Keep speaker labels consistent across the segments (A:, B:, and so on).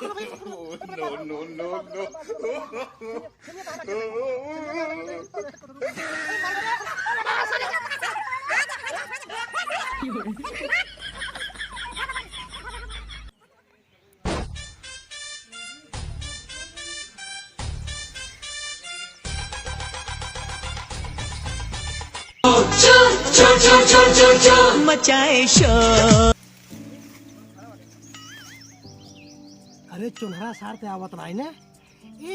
A: no, no,
B: मचाए शोर।
C: अरे चुनहरा सार ते आवत नहीं ने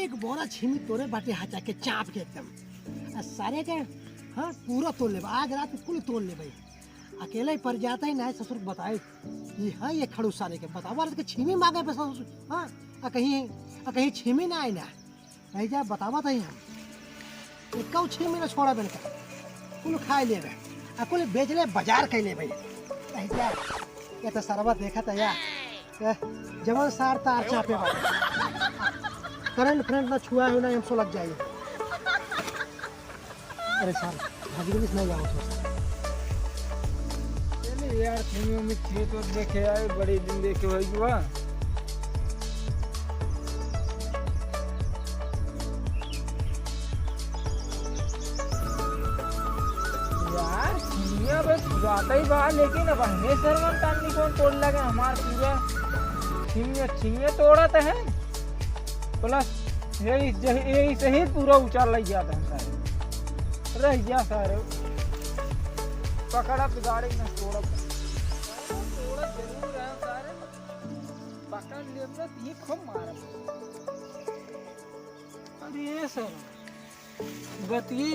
C: एक बोरा छिमी तोरे बाटे हचा के चाप के एकदम सारे के हाँ पूरा तोड़ ले आज रात कुल तोड़ ले भाई अकेले ही पर जाता ही ना ससुर बताए कि हाँ ये खड़ू सारे के बतावा के छिमी मांगे पे ससुर हाँ कहीं छिमी ना आई ना नहीं जा बतावा था हम एक छिमी ना छोड़ा बेन का कुल खाए ले कुल बेच ले बाजार कैले भाई नहीं जा ये तो सरवा देखा था यार जवन सार तार चापे वाला करंट फ्रंट ना छुआ है ना हमसे लग जाएगी। अरे सर भाजी नहीं जाओ
D: चलिए यार फिल्मों में खेत और देखे आए बड़े दिन देखे भाई जुआ यार चिड़िया बस जाता ही बाहर लेकिन अब हमें सरवन टांगनी कौन तोड़ लगे हमार पूरा छिमिया तोड़ा तो है प्लस यही सही पूरा ऊंचा लग जाता है सारे रह गया सारे पकड़ा गाड़ी में तोड़ा जरूर है सारे पकड़ लिए तो ये खूब मारा अरे सर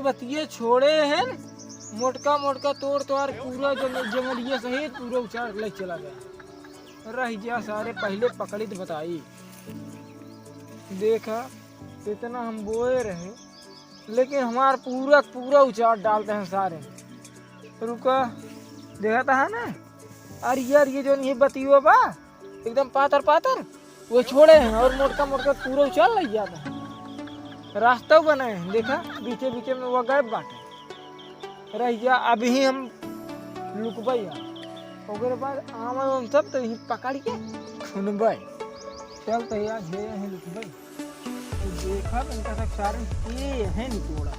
D: बतिये छोड़े हैं मोटका तोड़ पूरा जमलिए सहित पूरा ऊंचा ले चला गया रह गया सारे पहले पकड़ी तो बताई देखा इतना हम बोए रहे लेकिन हमार पूरा उचार डालते हैं सारे रुका देखा था ना अरे यार ये जो नहीं बतियो बा एकदम पातर वो छोड़े हैं और मोटका पूरा उचार लग जाता है रास्ता बनाए हैं देखा बीचे में वो गए बाटे रह गया अभी हम लुकबई ओकरे बाद आम हम सब तो पकड़ के खुनबे चल तो यार जे है लुकबई तो देखा इनका सब सारे ये है नहीं तोड़ा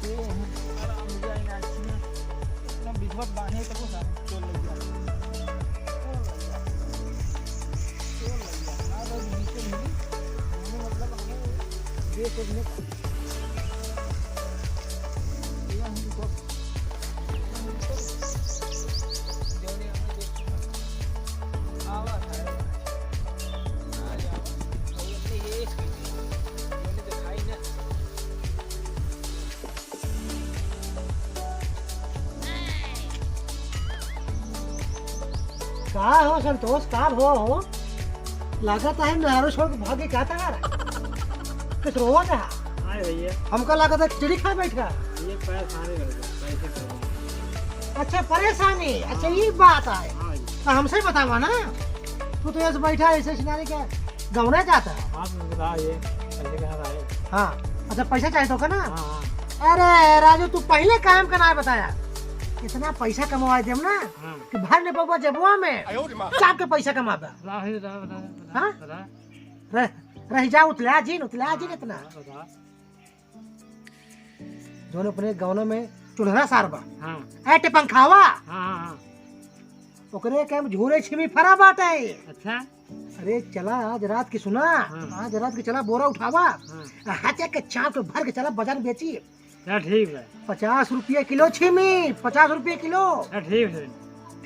D: ये है आराम जाए ना इतना बिजवत बांधे तो वो सारे चल लग जाए बीच में मतलब हमें ये सब
C: कहा हो संतोष कार हो लागत है नहरों छोड़ के भागे क्या था कुछ रोवा था
D: भैया
C: हमको लागत है चिड़ी खा बैठा
D: ये परेशानी
C: अच्छा परेशानी अच्छा ये बात है तो हमसे बतावा ना तू तो ऐसे बैठा ऐसे सिनारी के गौना जाता है हाँ अच्छा पैसा चाहिए तो का ना अरे राजू तू पहले काम का ना बताया इतना पैसा कमावा देम ना कि भार ने बाबा जबुआ में चाप के पैसा कमाबा हाँ रह जा उतला जी इतना जोन अपने गाँव में चुनहरा सारबा ऐटे पंखावा ओकरे के झूरे छिमी फरा बाटे
D: अच्छा
C: अरे चला आज रात की सुना आज रात की चला बोरा उठावा हाथे के चाप के भर के चला बाजार बेची
D: ठीक है
C: 50 रुपये किलो छिमी 50 रुपये किलो
D: ठीक है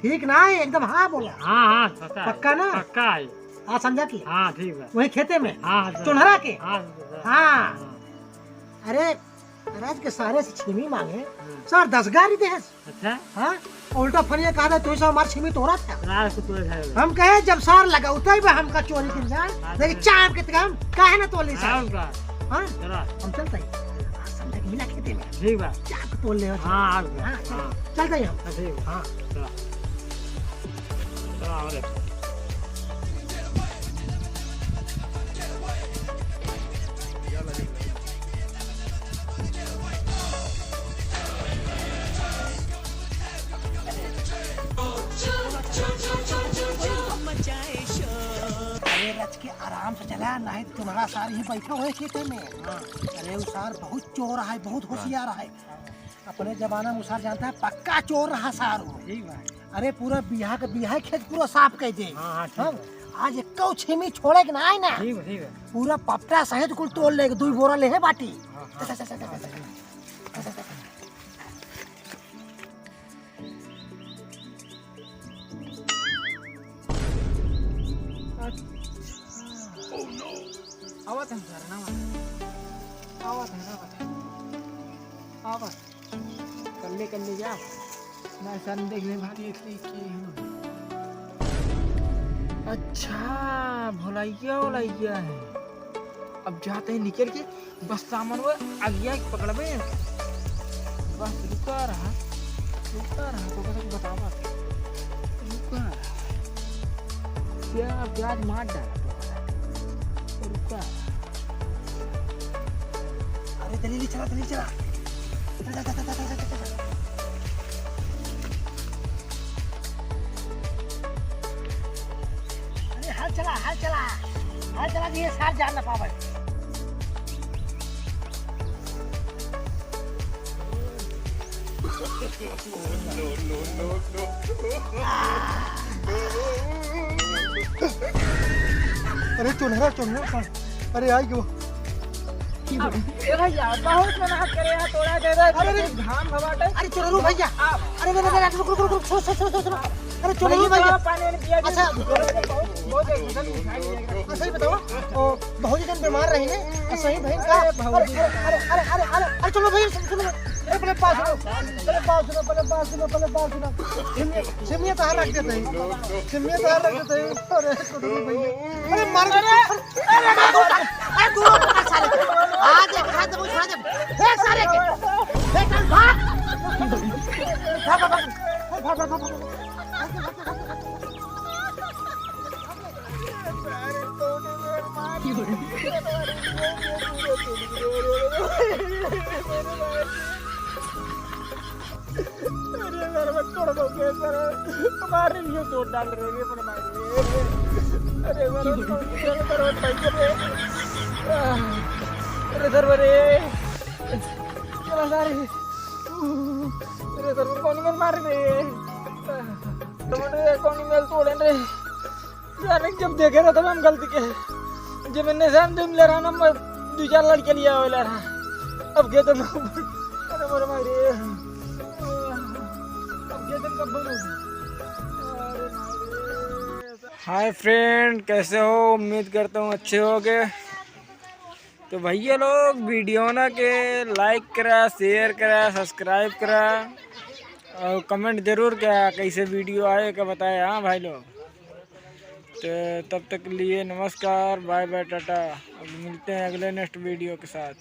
C: ठीक ना है एकदम हाँ बोला
D: हाँ
C: पक्का ना
D: पक्का है
C: हाँ समझा की
D: हाँ ठीक है
C: वही खेते में
D: हाँ
C: चुनहरा के
D: हाँ
C: अरे राज के सारे से छिमी मांगे सर 10 गाड़ी दे
D: अच्छा
C: हाँ उल्टा फनिया कहा तू सब हमार छिमी तोड़ा था
D: हम
C: कहे जब सार लगा उतर हमका चोरी के जान लेकिन चाप के तक हम काहे ना तोड़ ली हाँ हम चलते हैं समझा कि मिला खेते में
D: ठीक है
C: चाप तोड़ ले
D: हाँ
C: चलते हैं हम
D: ठीक हाँ
C: बच के आराम से चला, नहीं तो तुम्हारा सार ही बैठा हुए खेते में। अरे वो सार बहुत चोर है, बहुत होशियार है, अपने जमाना में सार जानता है, पक्का चोर रहा सार वो। अरे पूरा बिहार खेत पूरा साफ कर दे। आज एक छिमी छोड़े के ना आए ना, पूरा पपटा सहित कुल तोड़ लेगा, 2 बोरा ले है बाटी।
D: आवत है सर ना, आवत है आवत कल्ले जा मैं सर देखने भारी की। अच्छा भोलाइया है। अब जाते हैं निकल के, बस सामान वो आगे पकड़ में, बस रुका रहा तो कुछ बतावा, रुका रहा क्या प्याज मार डाला, रुका।
C: अरे दलीली चला हाल चला दिए, सार जान ना पावे। अरे चुनहरा अरे आई क्यों
D: भैया बहुत मेहनत करे यार, थोड़ा दे दे। अरे घाम भवाटे।
C: अरे चुनरू भैया, अरे रुक सुनो। अरे चुनरू भैया
D: पानी नहीं पिया।
C: अच्छा
D: बहुत
C: सही बताओ, बहुत दिन बीमार रही ने, सही बहन का। अरे चलो भैया सुनो, पहले पास सुनो। सिमिया तो रख देते हैं। अरे चुनरू भैया, अरे मार अरे दूर सारे आज एक हाथ में उठा दे, फेंक सारे के, फेंक भाग।
D: हमारे लिए चोट डाल रहे हैं, अरे सर्वर कौन मेल मार रहे, कौन मेल तोड़े रे यार। जब देखे रहा था हम गलती के, जब मैंने सामने ले रहा ना, मैं 2-4 लड़के लिया हुआ ले रहा, अब गए तो अरे मेरे मारे, अब गए तो कब बनूंगी। हाय फ्रेंड, कैसे हो? उम्मीद करता हूँ अच्छे होगे। तो भैया लोग वीडियो ना के लाइक करा, शेयर करा, सब्सक्राइब करा और कमेंट ज़रूर क्या कैसे वीडियो आए का बताए। हाँ भाई लोग, तो तब तक लिए नमस्कार, बाय बाय, टाटा। अब मिलते हैं अगले नेक्स्ट वीडियो के साथ।